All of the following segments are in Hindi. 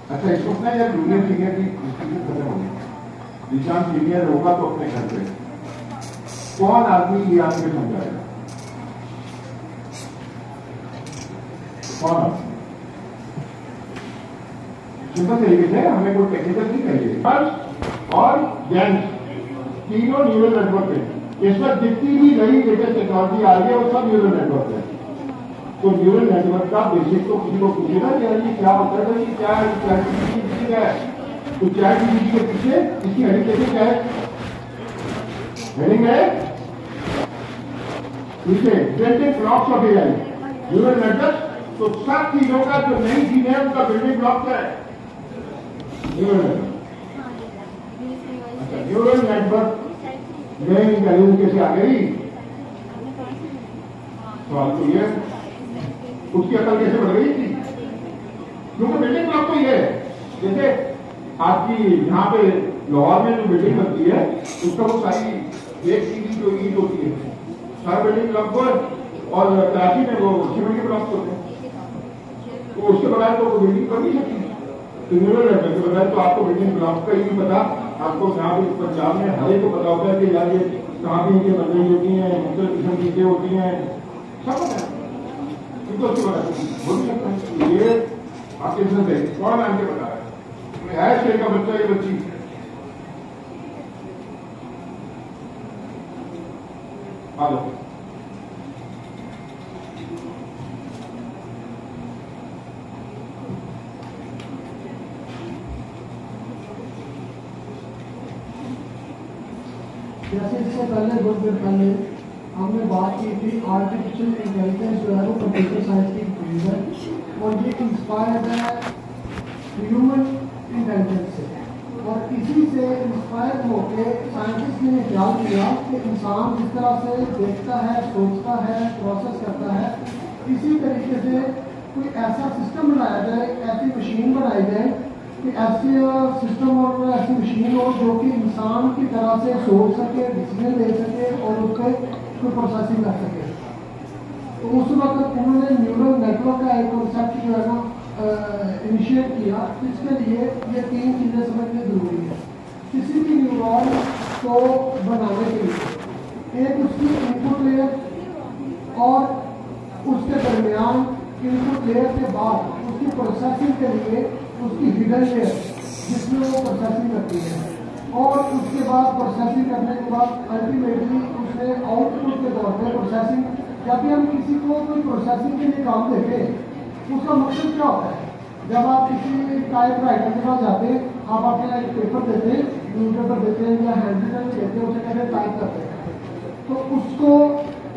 अच्छा इस वक्त ना यार जूनियर सीनियर की डिस्ट्रीब्यूशन खत्म हो गई। निशान सीनियर होगा तो अपने घर पे कौन आदमी ये आदमी समझाएगा? कौन आदमी? सिंपल तरीके से हमें कोई टेक्निकल नहीं चाहिए। गर्ल्स और जेंट्स तीनों न्यूरल नेटवर्क है। इस वक्त जितनी भी नई लेटेस्ट टेक्नोलॉजी आ रही है वो सब न्यूरल नेटवर्क है। तो न्यूरल नेटवर्क का बेसिक तो किसी को पूछेगा कि यार ये क्या होता है, कि क्या है, क्या है? तो चैट जीपीटी के पीछे इसकी हेडिंग देखिए क्या है? हेडिंग है पीछे building blocks of AI neural network. तो सब चीजों का जो नई चीज है उनका बिल्डिंग ब्लॉक क्या है? Neural network. न्यूरल नेटवर्क में इंटेलिजेंस कैसे आ गई? सवाल तो ये उसकी अकल कैसे बढ़ गई थी? क्योंकि बिल्डिंग ब्लॉक तो ये है, जैसे आपकी यहाँ पे लाहौर में जो बिल्डिंग बनती है उसका वो सारी एक सीधी जो ईट होती है सारा बिल्डिंग ब्लॉक पर, और कराची में वो सीमेंट के ब्लॉक होते हैं। तो उसके बगैर तो वो बिल्डिंग बन नहीं सकती। तो न्यूरल नेटवर्क के बगैर तो आपको बिल्डिंग ब्लॉक का ही नहीं पता। आपको यहाँ पे पंजाब में हर एक को पता होता है कि यार ये कहाँ पे इनके बंदे होती हैं, मुख्तलिफ किस्म की चीजें होती हैं, सब पता है। तो उसके बगैर बोल नहीं सकता। ये आपके से कौन आके बता रहा है? है शेर का बच्चा, ये बच्ची आ जाओ। जैसे इससे पहले कुछ देर पहले हमने बात की थी आर्टिफिशियल इंटेलिजेंस जो है वो कंप्यूटर साइंस की फील्ड है और ये इंस्पायर्ड है ह्यूमन इंटेलिजेंस से, और इसी से इंस्पायर होकर साइंटिस्ट ने ख्याल किया कि इंसान जिस तरह से देखता है, सोचता है, प्रोसेस करता है, इसी तरीके से कोई ऐसा सिस्टम बनाया जाए, ऐसी मशीन बनाई जाए कि ऐसी सिस्टम और ऐसी मशीन हो जो कि इंसान की तरह से सोच सके, डिसीजन ले सके और उस पर कोई प्रोसेसिंग कर सके। तो उस वक्त उन्होंने न्यूरल नेटवर्क का एक कॉन्सेप्ट जो है ना इनिशिएट किया। इसके लिए ये तीन चीज़ें समझनी जरूरी है किसी भी न्यूरॉन को बनाने के लिए। एक उसकी इनपुट लेयर और उसके दरमियान इनपुट लेयर के बाद उसकी प्रोसेसिंग के लिए उसकी हिडन लेयर जिसमें वो प्रोसेसिंग करती है, और उसके बाद प्रोसेसिंग करने के बाद अल्टीमेटली उसने आउटपुट के तौर पर प्रोसेसिंग। जब भी हम किसी को कोई प्रोसेसिंग के लिए काम देते हैं उसका मकसद क्या होता है? जब आप किसी टाइप राइटर के पास जाते हैं, आप अपना एक पेपर देते हैं, न्यूज पेपर देते हैं या हैंड रिटन देते हैं, उसे कहते हैं टाइप करते हैं। तो उसको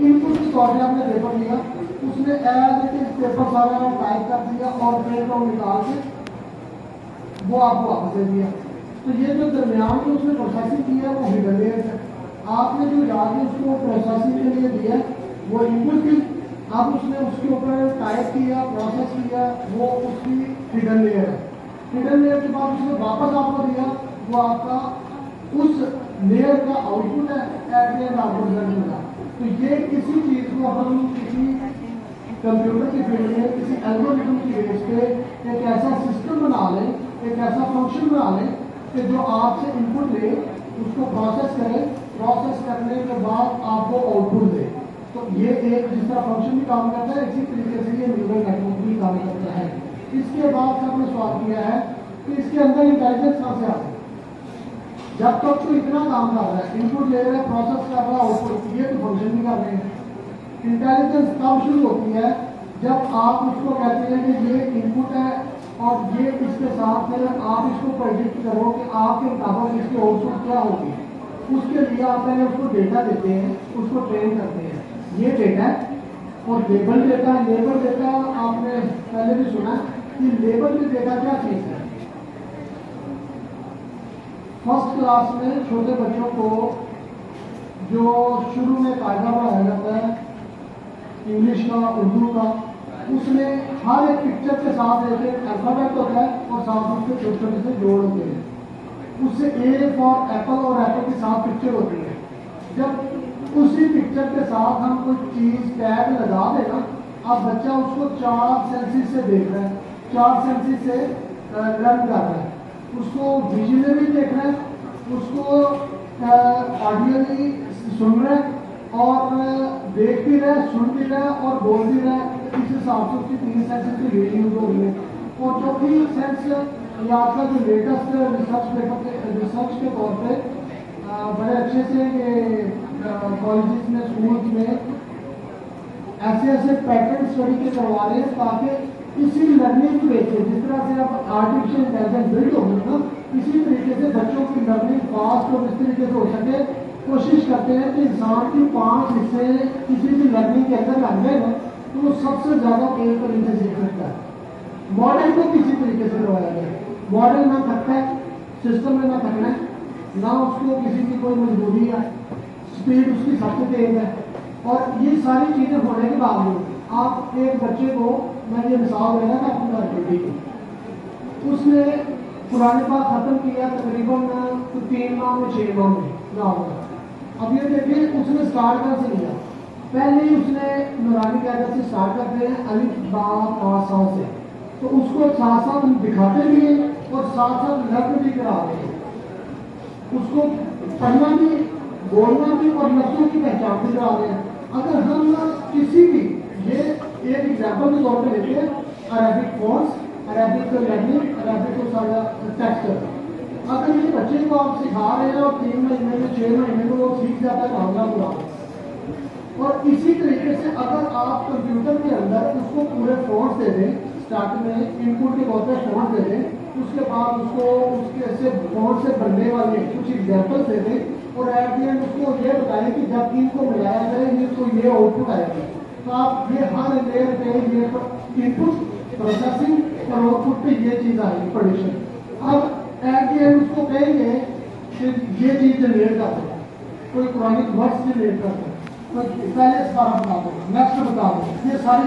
इनपुट के तौर पर आपने पेपर लिया, उसने एज इट इज पेपर सारा टाइप कर दिया और प्रिंट आउट निकाल के वो आपको वापस दे दिया। तो ये जो दरमियान में उसने प्रोसेसिंग किया वो हिडन लेयर है। आपने जो जाके उसको प्रोसेसिंग के लिए दिया वो इनपुट थी, अब उसने उसके ऊपर टाइप किया, प्रोसेस किया, वो उसकी हिडन लेयर है। हिडन लेयर के बाद उसने वापस आपको दिया, वो आपका उस लेयर का आउटपुट है, एट द एंड आपको रिजल्ट मिला। तो ये किसी चीज को हम किसी कंप्यूटर की फील्ड में किसी एल्गोरिथम की बेस पे एक ऐसा सिस्टम बना लें, एक ऐसा फंक्शन बना लें कि जो आपसे इनपुट ले, उसको प्रोसेस करे, प्रोसेस करने के बाद आपको आउटपुट दे। तो ये एक जिस तरह फंक्शन भी काम करता है, इसी तरीके से ये न्यूरल नेटवर्क भी काम करता है। इसके बाद आपने सवाल किया है कि इसके अंदर इंटेलिजेंस कहाँ से आती है? जब तक तो इतना काम कर रहा है, इनपुट ले रहा है, प्रोसेस कर रहा है, आउटपुट, ये तो फंक्शन भी कर रहे हैं। इंटेलिजेंस तब शुरू होती है जब आप उसको कहते हैं कि ये इनपुट है और ये इसके साथ है, आप इसको प्रेडिक्ट करो कि आपके मुताबिक इसकी आउटपुट क्या होगी। उसके लिए आप पहले उसको डेटा देते हैं, उसको ट्रेन करते हैं। ये डेटा और लेबल डेटा। लेबल डेटा आपने पहले भी सुना कि लेबल की डेटा क्या चीज है। फर्स्ट क्लास में छोटे बच्चों को जो शुरू में कायदा पढ़ाया जाता है इंग्लिश का, उर्दू का, उसमें हर एक पिक्चर के साथ एक अल्फाबेट होता है और साथ उसके छोटे छोटे से जोड़ होते हैं। उससे ए फॉर एप्पल और एप्पल के साथ पिक्चर होती है। जब उसी पिक्चर के साथ हम कोई चीज टैग लगा देना, अब बच्चा उसको 4 सेंसेस से देख रहा है, 4 सेंसेस से लर्न कर रहा है, उसको विजुअली भी देख रहा है, उसको ऑडियली सुन रहा है और देख भी रहा है, सुन भी रहा है और बोल भी रहा है। इस हिसाब से उसकी 3 सेंसेस तो ये यूज हो रही है। और चौथी सेंस ये आपका जो लेटेस्ट रिसर्च के तौर पे बड़े अच्छे से ये कॉलेजेस में, स्कूल्स में ऐसे पैटर्न स्टडी के करवा रहे हैं ताकि इसी लर्निंग के बेसिस, जिस तरह से अब आर्टिफिशियल इंटेलिजेंस बिल्ड होगी ना, इसी तरीके से बच्चों की लर्निंग फास्ट और इस तरीके से हो सके। कोशिश करते हैं कि इंसान की 5 हिस्से किसी भी लर्निंग के अंदर लग गए ना तो वो सबसे ज्यादा तेज तरीके से सीख सकता है। मॉडल को किसी तरीके से करवाया जाए, मॉडल ना थकता है, सिस्टम में ना थकना है, ना उसको किसी की कोई मजबूरी है, स्पीड उसकी सबसे तेज है। और ये सारी चीजें होने के बावजूद आप एक बच्चे को, मैं ये मिसाल देना था अपनी लाइब्रेरी की, उसने पुराने पास खत्म किया तकरीबन 3 माह में 6 माह में ना। अब ये देखिए उसने स्टार्ट कर से लिया, पहले ही उसने नूरानी कायदा से स्टार्ट करते हैं अलिफ बा ता सा से, तो उसको साथ साथ दिखाते भी हैं और साथ साथ लर्न भी करा रहे हैं, उसको पढ़ना भी, बोलना भी और लफ्जों की पहचान भी करा रहे हैं। अगर हम किसी भी, ये एक एग्जाम्पल के तौर पर लेते हैं Arabic phones, Arabic learning, Arabic text, अगर ये बच्चे को आप सिखा रहे हैं और 3 महीने में 6 महीने में वो सीख जाता है बांग्ला कुरान। और इसी तरीके से अगर आप कंप्यूटर के अंदर उसको पूरे फोन्स दे दें, स्टार्टिंग में इनपुट के तौर पर फोन्स दे दें, उसके बाद उसको उसके से फोन से बनने वाले कुछ एग्जाम्पल्स दे दें और एट द एंड उसको ये बताएं कि जब इनको मिलाया जाए ये तो ये आउटपुट आएगा। तो आप ये हर लेयर पे ये इनपुट प्रोसेसिंग और आउटपुट पे ये चीज आएगी प्रोडिक्शन। अब एट द एंड उसको कहेंगे कि ये चीज जनरेट कर दो, कोई पुरानी वर्ड्स जनरेट कर दो, कोई पहले इस बार बता दो, नेक्स्ट बता दो, ये सारी